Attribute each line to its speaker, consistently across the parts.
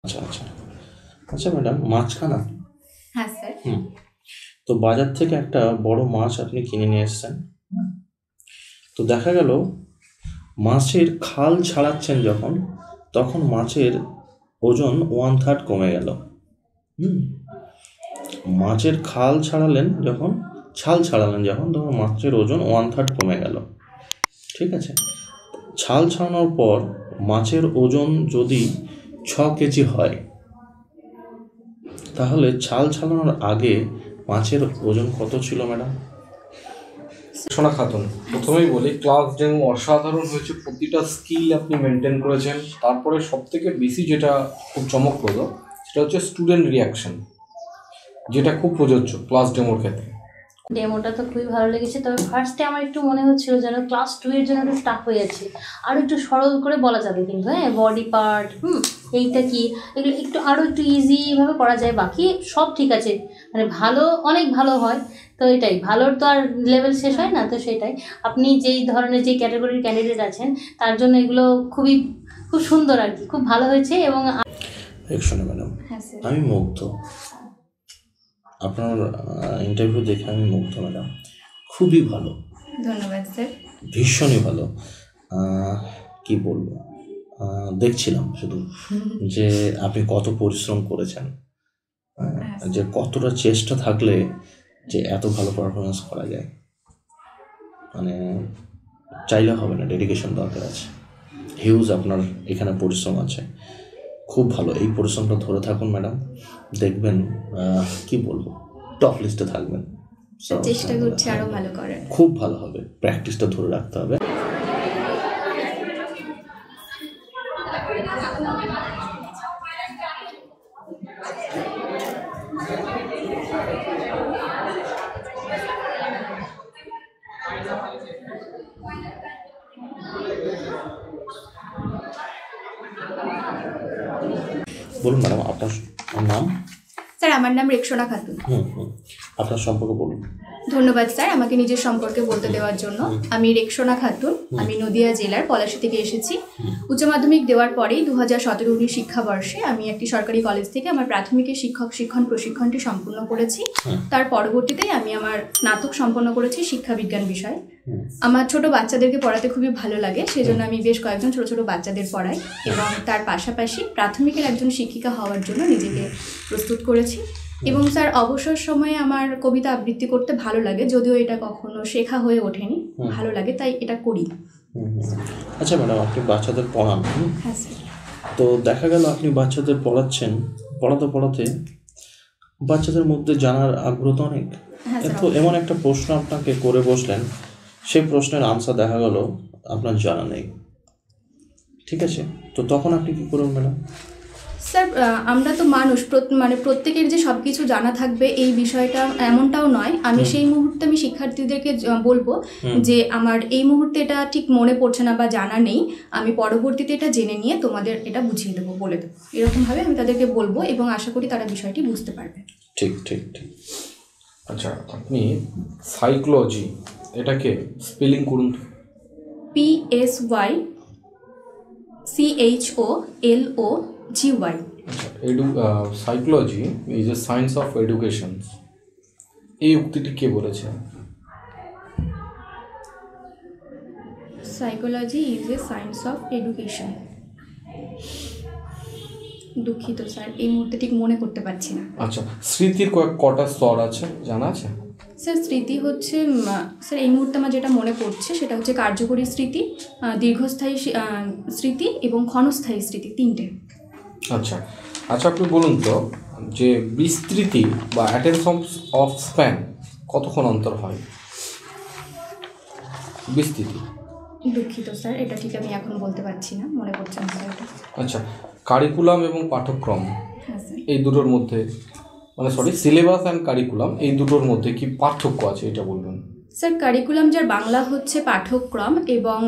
Speaker 1: আচ্ছা আচ্ছা আচ্ছা ম্যাডাম, মাছখানা।
Speaker 2: হ্যাঁ স্যার।
Speaker 1: তো বাজার থেকে একটা বড় মাছ আপনি কিনে নিয়ে এসেছেন। তো দেখা গেল মাছের খাল ছাড়াচ্ছেন যখন, তখন মাছের ওজন 1/3 কমে গেল। মাছের খাল ছাড়ালেন যখন, ছাল ছাড়ালেন যখন, তখন মাছের ওজন 1/3 কমে গেল। ঠিক আছে, ছাল ছাড়ানোর পর মাছের ওজন যদি 6 কেজি হয়, তাহলে ছাল ছাড়ানোর আগে মাছের ওজন কত ছিল ম্যাডাম?
Speaker 3: সোনা খাতুন, প্রথমেই বলি ক্লাস ডেমো অসাধারণ হয়েছে, প্রতিটা স্কিল আপনি মেনটেন করেছেন। তারপরে সব থেকে বেশি যেটা খুব চমকপ্রদ সেটা হচ্ছে স্টুডেন্ট রিয়াকশন, যেটা খুব প্রযোজ্য ক্লাস ডেমোর ক্ষেত্রে।
Speaker 2: ডেমোটা তো খুবই ভালো লেগেছে, তবে ফার্স্টে আমার একটু মনে হচ্ছিল যেন ক্লাস 2 এর জন্য একটু টাফ হয়ে যাচ্ছে। আরও একটু সরল করে বলা যাবে কিন্তু, হ্যাঁ, বডি পার্ট, এইটা কি, এগুলো একটু আরও একটু ইজিভাবে করা যায়। বাকি সব ঠিক আছে, মানে ভালো, অনেক ভালো হয়। তো এটাই, ভালোর তো আর লেভেল শেষ হয় না। তো সেটাই, আপনি যেই ধরনের যে ক্যাটাগরির ক্যান্ডিডেট আছেন তার জন্য এগুলো খুব সুন্দর আর কি, খুব ভালো হয়েছে। এবং
Speaker 1: শোনো ম্যাডাম,
Speaker 2: হ্যাঁ স্যার,
Speaker 1: আমি মুগ্ধ, আপনার ইন্টারভিউ দেখে আমি মুগ্ধ ম্যাডাম। খুবই ভালো।
Speaker 2: ধন্যবাদ স্যার।
Speaker 1: ভীষণই ভালো। কি বলবো, দেখছিলাম শুধু যে আপনি কত পরিশ্রম করেছেন, যে কতটা চেষ্টা থাকলে যে এত ভালো পারফরমেন্স করা যায়। মানে চাইলে হবে না, ডেডিকেশন দরকার আছে, হিউজ আপনার এখানে পরিশ্রম আছে। খুব ভালো, এই পরিশ্রমটা ধরে থাকুন ম্যাডাম, দেখবেন কি বলবো, টপ লিস্টে থাকবেন।
Speaker 2: চেষ্টা করছি আরও ভালো করার।
Speaker 1: খুব ভালো হবে, প্র্যাকটিসটা ধরে রাখতে হবে। বলুন ম্যাডাম, আপনার নাম?
Speaker 2: স্যার, আমার নাম রেক্সোনা খাতুন।
Speaker 1: আপনার সম্পর্কে বলুন।
Speaker 2: ধন্যবাদ স্যার আমাকে নিজের সম্পর্কে বলতে দেওয়ার জন্য। আমি রেক্সোনা খাতুন, আমি নদিয়া জেলার পলাশী থেকে এসেছি। উচ্চ মাধ্যমিক দেওয়ার পরেই 2017-19 শিক্ষাবর্ষে আমি একটি সরকারি কলেজ থেকে আমার প্রাথমিকের শিক্ষণ প্রশিক্ষণটি সম্পূর্ণ করেছি। তার পরবর্তীতেই আমি আমার স্নাতক সম্পন্ন করেছি শিক্ষাবিজ্ঞান বিষয়। আমার ছোট বাচ্চাদেরকে পড়াতে খুবই ভালো লাগে, সেজন্য আমি বেশ কয়েকজন ছোট ছোট বাচ্চাদের পড়াই এবং তার পাশাপাশি প্রাথমিকের একজন শিক্ষিকা হওয়ার জন্য নিজেকে প্রস্তুত করেছি। এবং স্যার, অবসর সময়ে আমার কবিতা আবৃত্তি করতে ভালো লাগে, যদিও এটা কখনো শেখা হয়ে ওঠেনি, ভালো লাগে তাই এটা করি।
Speaker 1: আচ্ছা ম্যাডাম, আপনি বাচ্চাদের পড়ান?
Speaker 2: হ্যাঁ স্যার।
Speaker 1: তো দেখা গেল আপনি বাচ্চাদের পড়াচ্ছেন, পড়াতে পড়াতে বাচ্চাদের মধ্যে জানার আগ্রহ তো অনেক। তো এমন একটা প্রশ্ন আপনাকে করে বসলেন, সেই প্রশ্নের আনসার দেখা গেল আপনার জানা নেই, ঠিক আছে, তো তখন আপনি কী করবেন ম্যাডাম?
Speaker 2: স্যার, আমরা তো মানুষ, মানে প্রত্যেকের যে সব কিছু জানা থাকবে এই বিষয়টা এমনটাও নয়। আমি সেই মুহূর্তে আমি শিক্ষার্থীদেরকে বলবো যে আমার এই মুহূর্তে এটা ঠিক মনে পড়ছে না বা জানা নেই, আমি পরবর্তীতে এটা জেনে নিয়ে তোমাদের এটা বুঝিয়ে দেবো, বলে দেবো, এরকমভাবে আমি তাদেরকে বলবো এবং আশা করি তারা বিষয়টি বুঝতে পারবে।
Speaker 1: ঠিক ঠিক ঠিক।
Speaker 3: আচ্ছা, আপনি সাইকোলজি এটাকে স্পেলিং করুন তো। PSYCHOLOGY। Psychology is a science of education, এই উক্তিটি কে বলেছে?
Speaker 2: Psychology is a science of education. দুঃখিত স্যার, এই মুহূর্তে ঠিক মনে করতে পারছি না।
Speaker 3: আচ্ছা, স্মৃতির কটা স্তর আছে জানা আছে?
Speaker 2: স্যার, স্মৃতি হচ্ছে, স্যার এই মুহূর্তে আমার যেটা মনে পড়ছে সেটা হচ্ছে কার্যকরী স্মৃতি, দীর্ঘস্থায়ী স্মৃতি এবং ক্ষণস্থায়ী স্মৃতি, 3টে।
Speaker 3: আচ্ছা আচ্ছা, আপনি বলুন তো যে বিস্তৃতি বা অ্যাটেনশন অফ স্প্যান কতক্ষণ অন্তর হয়? বিস্তৃতি।
Speaker 2: দুঃখিত স্যার, এটা ঠিক আমি এখন বলতে পারছি না, মনে পড়ছে না স্যার এটা।
Speaker 3: আচ্ছা, কারিকুলাম এবং পাঠ্যক্রম,
Speaker 2: হ্যাঁ স্যার।
Speaker 3: এই দুটোর মধ্যে, মানে সিলেবাস অ্যান্ড কারিকুলাম, এই দুটোর মধ্যে কি পার্থক্য আছে এটা বলবেন?
Speaker 2: স্যার কারিকুলাম যার বাংলা হচ্ছে পাঠ্যক্রম এবং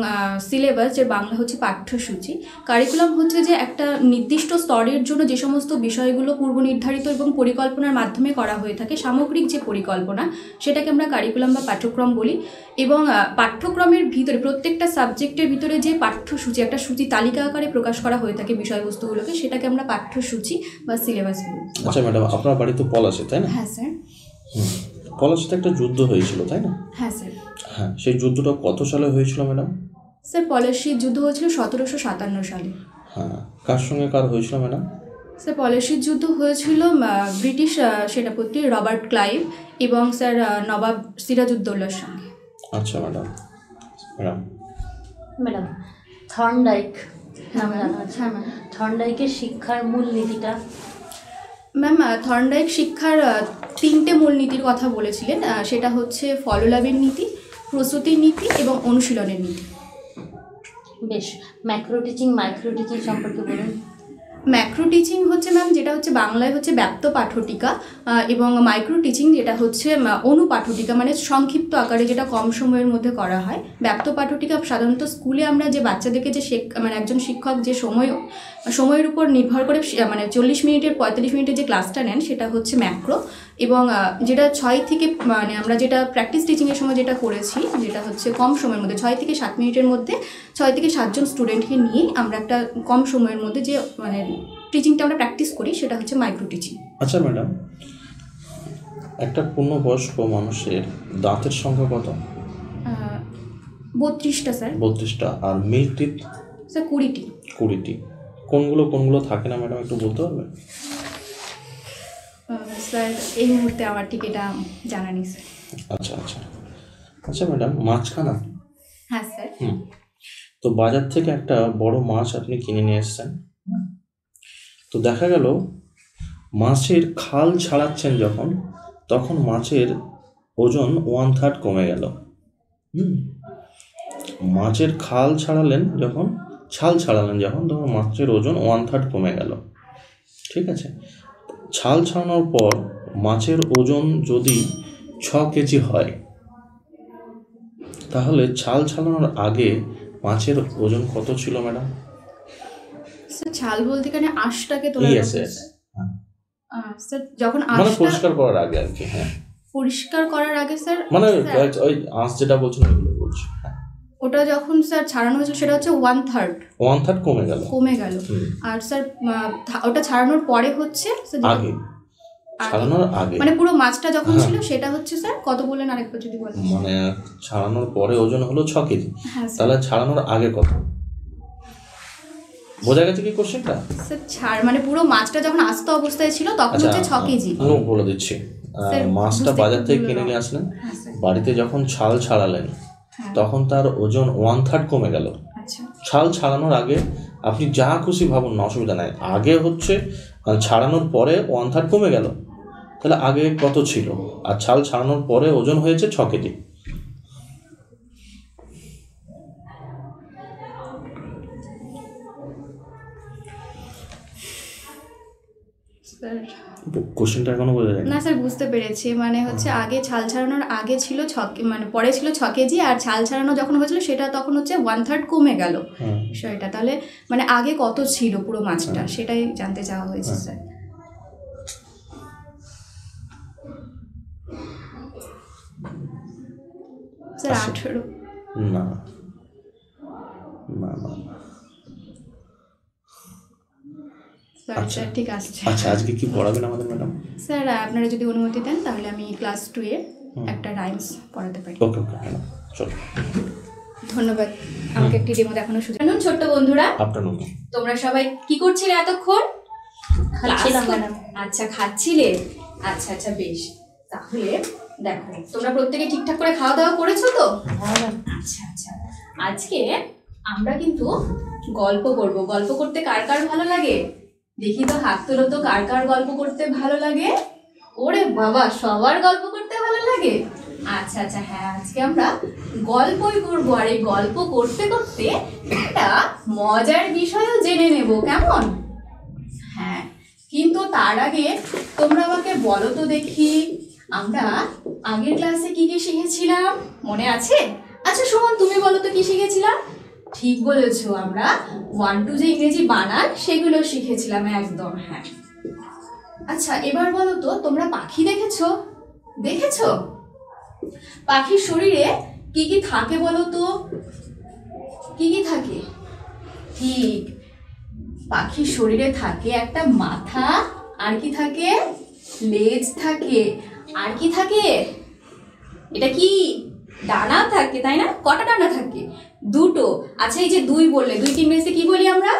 Speaker 2: সিলেবাস যার বাংলা হচ্ছে পাঠ্যসূচি। কারিকুলাম হচ্ছে যে একটা নির্দিষ্ট স্তরের জন্য যে সমস্ত বিষয়গুলো পূর্ব নির্ধারিত এবং পরিকল্পনার মাধ্যমে করা হয়ে থাকে, সামগ্রিক যে পরিকল্পনা সেটাকে আমরা কারিকুলাম বা পাঠ্যক্রম বলি। এবং পাঠ্যক্রমের ভিতরে প্রত্যেকটা সাবজেক্টের ভিতরে যে পাঠ্যসূচি, একটা সূচি তালিকা আকারে প্রকাশ করা হয়ে থাকে বিষয়বস্তুগুলোকে, সেটাকে আমরা পাঠ্যসূচি বা সিলেবাস বলি।
Speaker 1: আচ্ছা ম্যাডাম, আপনার বাড়ি তো পলাশে, তাই না?
Speaker 2: হ্যাঁ স্যার।
Speaker 1: পলাশিতে একটা যুদ্ধ হয়েছিল, তাই না?
Speaker 2: হ্যাঁ স্যার।
Speaker 1: হ্যাঁ, সেই যুদ্ধটা কত সালে হয়েছিল ম্যাডাম?
Speaker 2: স্যার পলাশির যুদ্ধ হয়েছিল 1757 সালে।
Speaker 1: হ্যাঁ, কার সঙ্গে কার হয়েছিল ম্যাডাম?
Speaker 2: স্যার পলাশির যুদ্ধ হয়েছিল ব্রিটিশ সেনাপতি রবার্ট ক্লাইভ এবং স্যার নবাব সিরাজউদ্দৌলার সঙ্গে।
Speaker 1: আচ্ছা ম্যাডাম।
Speaker 4: ম্যাডাম থর্নডাইক নাম জানা আছে?
Speaker 2: হ্যাঁ ম্যাম।
Speaker 4: থর্নডাইকের শিক্ষার মূল নীতিটা?
Speaker 2: ম্যাম থর্নডাইক শিক্ষার 3টে মূলনীতির কথা বলেছিলেন। সেটা হচ্ছে ফললাভের নীতি, প্রস্তুতির নীতি এবং অনুশীলনের নীতি।
Speaker 4: বেশ, ম্যাক্রো টিচিং মাইক্রো টিচিং সম্পর্কে বলুন।
Speaker 2: ম্যাক্রো টিচিং হচ্ছে ম্যাম যেটা হচ্ছে বাংলায় হচ্ছে ব্যাপ্ত পাঠটিকা, এবং মাইক্রো টিচিং যেটা হচ্ছে অনুপাঠটিকা, মানে সংক্ষিপ্ত আকারে যেটা কম সময়ের মধ্যে করা হয়। ব্যাপ্ত পাঠটিকা সাধারণত স্কুলে আমরা যে বাচ্চাদেরকে যে মানে একজন শিক্ষক যে সময়ের উপর নির্ভর করে মানে 40 মিনিটের 45 মিনিটের যে ক্লাসটা নেন সেটা হচ্ছে ম্যাক্রো। এবং যেটা 6 থেকে মানে আমরা যেটা প্র্যাকটিস টিচিংয়ের সময় যেটা করেছি, যেটা হচ্ছে কম সময়ের মধ্যে 6 থেকে 7 মিনিটের মধ্যে 6 থেকে 7 জন স্টুডেন্টকে নিয়ে আমরা একটা কম সময়ের মধ্যে যে মানে টিচিংটা আমরা প্র্যাকটিস করি সেটা হচ্ছে মাইক্রো টিচিং।
Speaker 1: আচ্ছা ম্যাডাম, একটা পূর্ণবয়স্ক মানুষের দাঁতের সংখ্যা কত?
Speaker 2: 32টা স্যার।
Speaker 1: 32টা। আর মিল্ক টিথ?
Speaker 2: স্যার 20টি।
Speaker 1: 20টি। কোনগুলো থাকে না ম্যাডাম, একটু বলতে পারবেন?
Speaker 2: স্যার এই মুহূর্তে আমার ঠিক এটা জানা নেই স্যার।
Speaker 1: আচ্ছা আচ্ছা আচ্ছা ম্যাডাম, মাছখানা?
Speaker 2: হ্যাঁ স্যার।
Speaker 1: তো বাজার থেকে একটা বড় মাছ আপনি কিনে নিয়ে এসেছেন। তো দেখা গেল মাছের খাল ছাড়াচ্ছেন যখন, তখন মাছের ওজন 1/3 কমে গেল। মাছের ছাল ছাড়ালেন যখন, তখন মাছের ওজন 1/3 কমে গেল। ঠিক আছে, ছাল ছাড়ানোর পর মাছের ওজন যদি 6 কেজি হয়, তাহলে ছাল ছাড়ানোর আগে মাছের ওজন কত ছিল ম্যাডাম?
Speaker 2: স্যার ছাল বলতে এখানে আঁশটাকে তোলা
Speaker 1: স্যার
Speaker 2: যখন
Speaker 1: মানে
Speaker 2: আঁশটা
Speaker 1: পরিষ্কার করার আগে আর কি। হ্যাঁ,
Speaker 2: পরিষ্কার করার আগে স্যার,
Speaker 1: মানে ওই আঁশ যেটা বলছেন ওইগুলো বলছি।
Speaker 2: ওটা যখন স্যার ছাড়ানো হয়েছিল সেটা হচ্ছে 1/3
Speaker 1: কমে গেল।
Speaker 2: আর স্যার ওটা ছাড়ানোর পরে হচ্ছে
Speaker 1: আগে, ছাড়ানোর আগে
Speaker 2: মানে পুরো মাছটা যখন ছিল সেটা হচ্ছে স্যার কত বললেন আরেকবার যদি বলেন।
Speaker 1: মানে ছাড়ানোর পরে ওজন হলো 6 কেজি,
Speaker 2: হ্যাঁ স্যার।
Speaker 1: তাহলে ছাড়ানোর আগে কত? বোঝা গেছে কি কোশ্চেনটা?
Speaker 2: স্যার মানে পুরো মাছটা যখন আস্ত অবস্থায় ছিল তখন হচ্ছে 6 কেজি।
Speaker 1: বলে দিচ্ছি।
Speaker 2: স্যার,
Speaker 1: মাছটা বাজার থেকে কিনে নিয়ে আসলেন,
Speaker 2: হ্যাঁ স্যার।
Speaker 1: বাড়িতে যখন ছাল ছাড়ালেন তখন তার ওজন 1/3 কমে গেল।
Speaker 2: আচ্ছা,
Speaker 1: ছাল ছাড়ানোর আগে আপনি যা খুশি ভাবুন না, অসুবিধা নাই। আগে হচ্ছে ছাড়ানোর পরে 1/3 কমে গেল, তাহলে আগে কত ছিল? আর ছাল ছাড়ানোর পরে ওজন হয়েছে 6 কেজি।
Speaker 2: স্যার
Speaker 1: কোশ্চেনটা এখনো বোঝা যায়
Speaker 2: না স্যার, বুঝতে পেরেছি। মানে হচ্ছে আগে ছাল ছাড়ানোর আগে ছিল মানে পরে ছিল 6 কেজি, আর ছাল ছাড়ানো যখন হয়েছিল সেটা তখন হচ্ছে 1/3 কমে গেল বিষয়টা। তাহলে মানে আগে কত ছিল পুরো মাছটা সেটাই জানতে চাওয়া হয়েছে স্যার। স্যার 18।
Speaker 1: না না না।
Speaker 2: স্যার ঠিক আছে।
Speaker 1: আচ্ছা, আজকে কি পড়াবেন আমাদের ম্যাডাম?
Speaker 2: স্যার আপনারা যদি অনুমতি দেন তাহলে আমি ক্লাস 2 এর একটা রাইমস পড়াতে পারি।
Speaker 1: ওকে ম্যাডাম, চলো।
Speaker 2: ধন্যবাদ আমাকে একটি ডেমো দেখানোর সুযোগ। শুনুন ছোট্ট বন্ধুরা,
Speaker 1: আপনার
Speaker 2: তোমরা সবাই কি করছিলে এতক্ষণ?
Speaker 4: খাচ্ছিলাম ম্যাডাম।
Speaker 2: আচ্ছা, খাচ্ছিলে। আচ্ছা আচ্ছা, বেশ। তাহলে দেখো তোমরা প্রত্যেকে ঠিকঠাক করে খাওয়া দাওয়া করেছো তো? আচ্ছা আচ্ছা, আজকে আমরা কিন্তু গল্প করব। গল্প করতে কার কার ভালো লাগে দেখি তো, হাত তোলো তো। কার কার গল্প করতে ভালো লাগে? ওরে বাবা, সবার গল্প করতে ভালো লাগে। আচ্ছা আচ্ছা, হ্যাঁ আজকে আমরা গল্পই করবো। আর এই গল্প করতে করতে একটা মজার বিষয়ও জেনে নেব, কেমন? হ্যাঁ, কিন্তু তার আগে তোমরা আমাকে বলো তো দেখি, আমরা আগের ক্লাসে কি কি শিখেছিলাম মনে আছে? আচ্ছা সুমন, তুমি বলো তো কি শিখেছিলাম? ঠিক বলেছো, আমরা 1 2 যে ইংরেজি বানান সেগুলো শিখেছিলাম একদম। হ্যাঁ, আচ্ছা এবার বলো তো, তোমরা পাখি দেখেছো? দেখেছো? পাখির শরীরে কি কি থাকে বলো তো? কি কি থাকে? ঠিক, পাখির শরীরে থাকে একটা মাথা, আর কি থাকে? লেজ থাকে, আর কি থাকে? এটা কি? ডানা থাকে, তাই না? কটা ডানা থাকে? দুটো। আচ্ছা এই যে দুই বললে, দুইটি ইংরেজিতে কি বলি আমরা?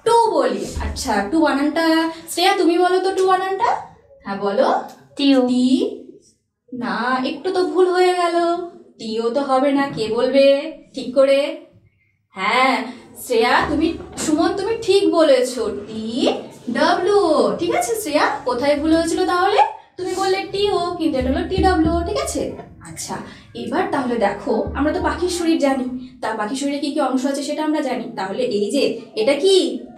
Speaker 2: টু বলি। আচ্ছা টু বানানটা শ্রেয়া তুমি বলো তো, টু বানানটা। হ্যাঁ বলো।
Speaker 4: টিও।
Speaker 2: টি না, একটু তো ভুল হয়ে গেল, টিও তো হবে না, কে বলবে ঠিক করে? হ্যাঁ শ্রেয়া তুমি, সুমন তুমি ঠিক বলেছো, টি ডাব্লিউ। ঠিক আছে শ্রেয়া, কোথায় ভুল হয়েছিল তাহলে? তুমি বললে টিও, কিন্তু এটা হলো টি ডাব্লিউ। ঠিক আছে। আচ্ছা এবার তাহলে দেখো, আমরা তো পাখির শরীর জানি, তা পাখির শরীরে কি কি অংশ আছে সেটা আমরা জানি। তাহলে এই যে এটা কি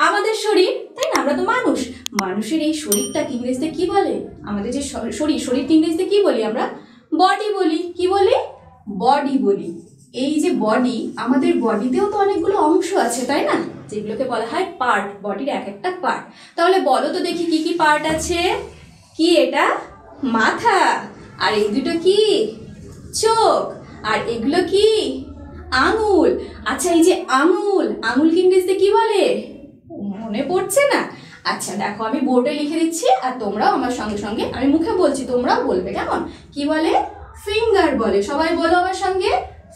Speaker 2: আমাদের শরীর, তাই না? আমরা তো মানুষ, মানুষের এই শরীরটাকে ইংরেজিতে কি বলে? আমাদের যে শরীরকে ইংরেজিতে কি বলি আমরা? বডি বলি। কি বলি? বডি বলি। এই যে বডি, আমাদের বডিতেও তো অনেকগুলো অংশ আছে, তাই না? যেগুলোকে বলা হয় পার্ট, বডির এক একটা পার্ট। তাহলে বলো তো দেখি কি কি পার্ট আছে? কি এটা? মাথা। আর এই দুটো কি? চোখ। আর এগুলো কি? আঙুল। আচ্ছা এই যে আঙুল, আঙুলকে ইংরেজিতে কি বলে? মনে পড়ছে না? আচ্ছা দেখো, আমি বোর্ডে লিখে দিচ্ছি আর তোমরাও আমার সঙ্গে সঙ্গে, আমি মুখে বলছি তোমরাও বলবে, কেমন? কি বলে? ফিঙ্গার বলে। সবাই বলো আমার সঙ্গে,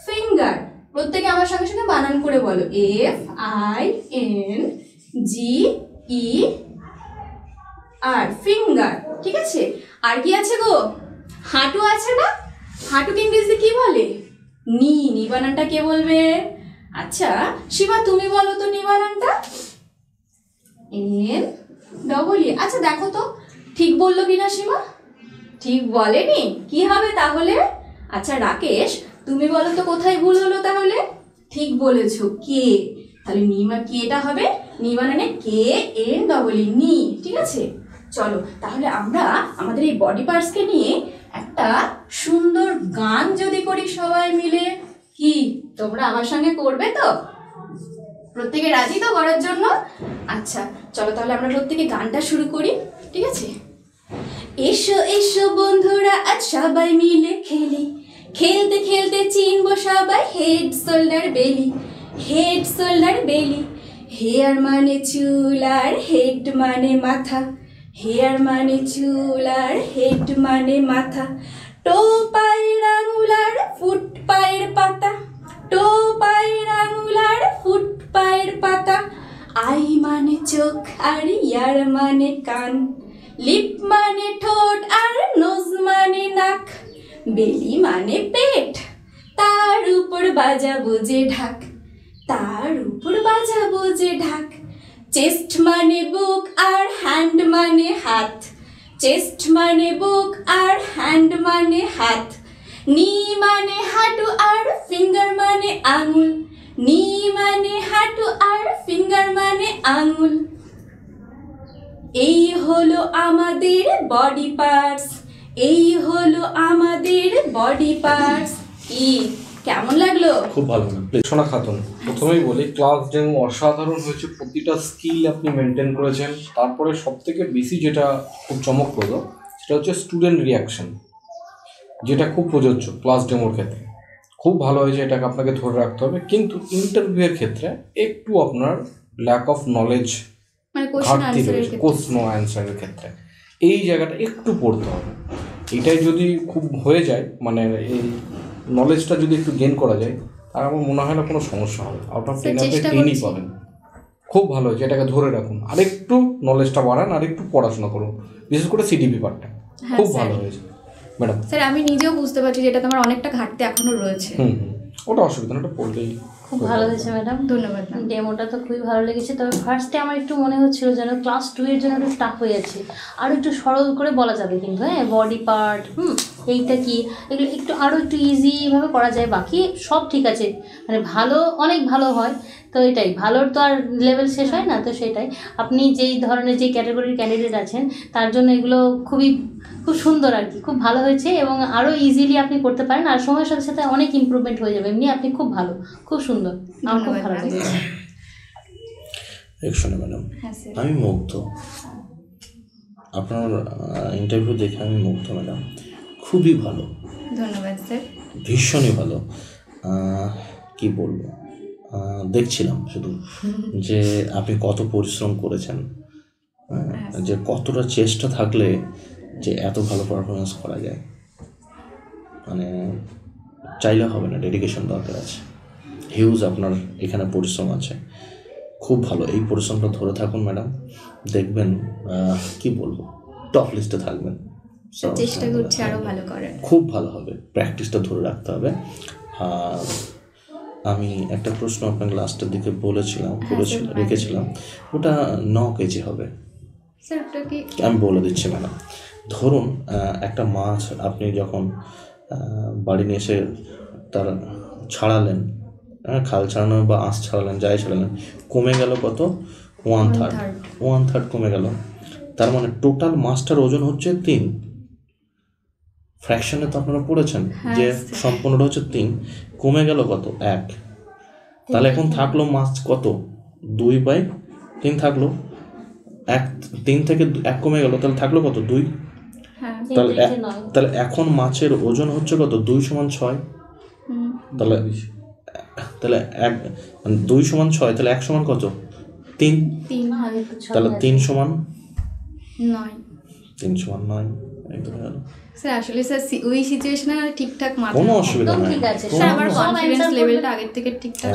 Speaker 2: ফিঙ্গার। প্রত্যেকে আমার সঙ্গে সঙ্গে বানান করে বলো, FINGER, ফিঙ্গার। ঠিক আছে। আর কি আছে গো? হাঁটু আছে না? হাঁটুকে ইংরেজিতে কি বলে? নি। নি বানানটা কে বলবে? আচ্ছা শিবা তুমি বলো তো নি বানানটা। NEE। আচ্ছা দেখো তো ঠিক বললো কিনা শিবা? ঠিক বলেনি, কি হবে তাহলে? আচ্ছা রাকেশ তুমি বলো তো কোথায় ভুল হলো তাহলে? ঠিক বলেছো, কে। তাহলে কি এটা হবে? নি বানানে KNEE, নি। ঠিক আছে। চলো তাহলে আমরা আমাদের এই বডি পার্টসকে নিয়ে একটা সুন্দর গান যদি করি সবাই মিলে, কি তোমরা আমার সঙ্গে করবে তো? প্রত্যেকে রাজি তো করার জন্য? আচ্ছা চলো তাহলে আমরা প্রত্যেকে গানটা শুরু করি। ঠিক আছে। এসো এসো বন্ধুরা, আজ সবাই মিলে খেলি, খেলতে খেলতে চিনবো সবাই হেড শোল্ডার বেলি। হেড শোল্ডার বেলি। হেয়ার মানে চুল আর হেড মানে মাথা। হেয়ার মানে চুল আর হেড মানে মাথা। টো পায়ের আঙুল আর ফুট পায়ের পাতা। টো পায়ের আঙুল আর ফুট পায়ের পাতা। আই মানে চোখ আর ইয়ার মানে কান। লিপ মানে ঠোঁট আর নোজ মানে নাক। বেলি মানে পেট, তার উপর বাজাবো যে ঢাক। তার উপর বাজাবো যে ঢাক। চেস্ট মানে বুক আর হ্যান্ড মানে হাত। চেস্ট মানে বুক আর হ্যান্ড মানে হাত। নি মানে হাঁটু আর ফিঙ্গার মানে আঙুল। নি মানে হাঁটু আর ফিঙ্গার মানে আঙুল। এই হলো আমাদের বডি পার্টস। এই হলো আমাদের বডি পার্টস। কি কেমন লাগলো?
Speaker 1: খুব ভালো না প্লিজ।
Speaker 3: সোনা খাতুন, প্রথমেই বলি ক্লাস যেমন অসাধারণ হয়েছে, প্রতিটা স্কিল আপনি মেনটেন করেছেন। তারপরে সব থেকে বেশি যেটা খুব চমকপ্রদ সেটা হচ্ছে স্টুডেন্ট রিয়াকশন, যেটা খুব প্রযোজ্য ক্লাস ডেমোর ক্ষেত্রে। খুব ভালো হয়েছে, এটাকে আপনাকে ধরে রাখতে হবে। কিন্তু ইন্টারভিউয়ের ক্ষেত্রে একটু আপনার ল্যাক অফ নলেজ,
Speaker 2: মানে কোশ্চেন
Speaker 3: ঘাটতি
Speaker 2: আনসারের
Speaker 3: রয়েছে
Speaker 2: ক্ষেত্রে।
Speaker 3: কোশ্চেন অ্যান্সারের ক্ষেত্রে। এই জায়গাটা একটু পড়তে হবে। এটাই যদি খুব হয়ে যায়, মানে এই নলেজটা যদি একটু গেইন করা যায়, আর আমার মনে হয় না কোনো সমস্যা হবে। আউট অফ 10 আপনি
Speaker 2: চেষ্টা
Speaker 3: 10ই
Speaker 2: করছি।
Speaker 3: পাবেন। খুব ভালো হয়েছে, এটাকে ধরে রাখুন। আরেকটু নলেজটা বাড়ান, আর একটু পড়াশোনা করুন, বিশেষ করে সিডিপি পার্টটা।
Speaker 2: হ্যাঁ,
Speaker 3: খুব
Speaker 2: স্যার।
Speaker 3: ভালো হয়েছে ম্যাডাম।
Speaker 2: স্যার আমি নিজেও বুঝতে পারছি যে এটা তোমার অনেকটা ঘাটতি এখনো রয়েছে।
Speaker 3: ওটা অসুবিধা না, ওটা পড়লেই
Speaker 4: খুব ভালো হয়েছে ম্যাডাম।
Speaker 2: ধন্যবাদ ম্যাম।
Speaker 4: ডেমোটা তো খুবই ভালো লেগেছে, তবে ফার্স্টে আমার একটু মনে হচ্ছিল যেন ক্লাস 2 এর জন্য একটু টাফ হয়ে যাচ্ছে। আর একটু সরল করে বলা যাবে কিন্তু, হ্যাঁ, বডি পার্ট এইটা কি, এগুলো একটু আরও একটু ইজিভাবে করা যায়, বাকি সব ঠিক আছে, মানে ভালো অনেক ভালো হয়। তো এটাই, ভালোর তো আর লেভেল শেষ হয় না, তো সেটাই আপনি যেই ধরনের যে ক্যাটাগরির ক্যান্ডিডেট আছেন তার জন্য এগুলো খুব সুন্দর আর কি, খুব ভালো হয়েছে এবং আরও ইজিলি আপনি করতে পারেন, আর সময়ের সাথে সাথে অনেক ইমপ্রুভমেন্ট হয়ে যাবে। এমনি আপনি খুব ভালো, খুব সুন্দর, আমার খুব ভালো লেগেছে।
Speaker 1: রেকসোনা ম্যাডাম,
Speaker 2: হ্যাঁ স্যার।
Speaker 1: আমি মুগ্ধ, আপনার ইন্টারভিউ দেখে আমি মুগ্ধ ম্যাডাম, খুবই ভালো,
Speaker 2: ধন্যবাদ স্যার।
Speaker 1: ভীষণই ভালো। কি বলবো, দেখছিলাম শুধু যে আপনি কত পরিশ্রম করেছেন, যে কতটা চেষ্টা থাকলে যে এত ভালো পারফরমেন্স করা যায়, মানে চাইলে হবে না, ডেডিকেশন দরকার আছে, হিউজ আপনার এখানে পরিশ্রম আছে, খুব ভালো। এই পরিশ্রমটা ধরে থাকুন ম্যাডাম, দেখবেন কি বলবো, টপ লিস্টে থাকবেন।
Speaker 2: চেষ্টা করছি আরো ভালো করার।
Speaker 1: খুব ভালো হবে, প্র্যাকটিসটা ধরে রাখতে হবে। আর আমি একটা প্রশ্ন আপনাকে লাস্টের দিকে রেখেছিলাম, ওটা 9 কেজি হবে।
Speaker 2: স্যার ওটা কি
Speaker 1: আমি বলে দিচ্ছি ম্যাডাম, ধরুন একটা মাছ আপনি যখন বাড়ি নিয়ে এসে তার ছাড়ালেন, খাল ছাড়ানো বা আঁশ ছাড়ালেন, যাই ছাড়ালেন, কমে গেল কত, 1/3 কমে গেল। তার মানে টোটাল মাছটার ওজন হচ্ছে 3, ফ্র্যাকশনে তো আপনারা পড়েছেন যে সম্পূর্ণটা হচ্ছে 3, কমে গেল কত, 1। তাহলে এখন থাকলো মাছ কত, 2/3 থাকলো, 3 থেকে 1 কমে গেল, তাহলে থাকলো কত, 2। তাহলে এখন মাছের ওজন হচ্ছে কত, 2 = 6। তাহলে 2 = 6, তাহলে 1 = কত, 3। তাহলে 3 =
Speaker 2: 9।
Speaker 1: 3 = 9, একদম গেল।
Speaker 2: স্যার আসলে স্যার ওই সিচুয়েশনে ঠিকঠাক মাথা,
Speaker 1: কোনো অসুবিধা নেই,
Speaker 4: ঠিক আছে
Speaker 2: স্যার আমার কনফিডেন্স লেভেলটা আগের থেকে ঠিকঠাক।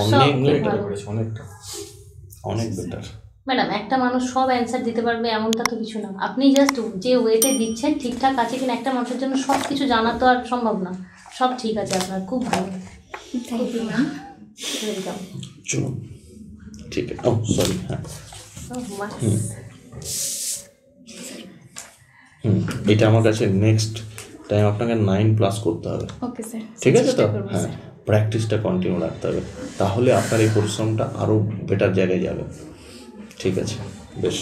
Speaker 1: অনেক বেটার
Speaker 4: ম্যাডাম, একটা মানুষ সব অ্যান্সার দিতে পারবে এমনটা তো কিছু না, আপনি জাস্ট যে ওয়েতে দিচ্ছেন ঠিকঠাক আছে কিনা, একটা মানুষের জন্য সব কিছু জানা তো আর সম্ভব না। সব ঠিক আছে আপনার, খুব ভালো।
Speaker 2: Thank you ma'am.
Speaker 4: ওয়েলকাম।
Speaker 1: চলুন, ঠিক আছে। ও সরি, হ্যাঁ, এটা আমার কাছে নেক্সট টাইম আপনাকে 9+ করতে হবে,
Speaker 2: ওকে স্যার।
Speaker 1: ঠিক আছে তো? হ্যাঁ, প্র্যাকটিসটা কন্টিনিউ রাখতে হবে, তাহলে আপনার এই পরিশ্রমটা আরও বেটার জায়গায় যাবে। ঠিক আছে, বেশ।